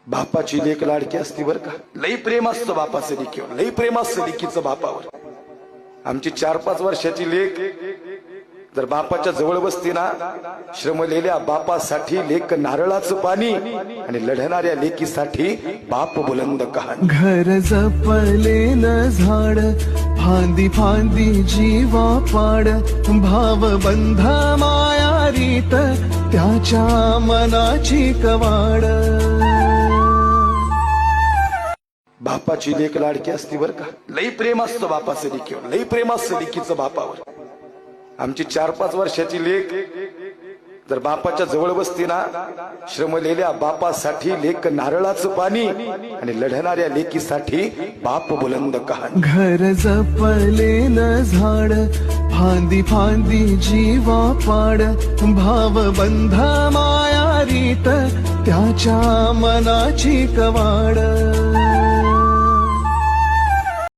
बापाची लेक लाडकी असती बर का. लई प्रेम असतं बापाचं लेकीवर, लई प्रेम असतं लेकीचं बापावर. आमची 4-5 वर्षाची लेक जर बापाच्या जवळ बसती ना, श्रमलेल्या बापासाठी लेक नारळाचं पाणी आणि लढणाऱ्या लेकीसाठी बाप बुलंद कहाणी. घर जपलेलं झाड फांदी फांदी जीवा पाड, भाव बंध माया रीत त्याच्या मनाची कवाड. बापाची लेक लाडकी असती बर का. लई प्रेम असतं बापाचं लेकीवर, लई प्रेम असतं लेकीचं बापावर. आमची 4-5 वर्षाची लेक जर बापाच्या जवळ बसती ना, श्रमलेल्या बापासाठी लेक नारळाचं पाणी आणि लढणाऱ्या लेकीसाठी बाप बुलंद कहाणी. घर जपलेलं झाड फांदी फांदी जीवा पाड, भाव बंध माया रीत त्याच्या मनाची कवाड.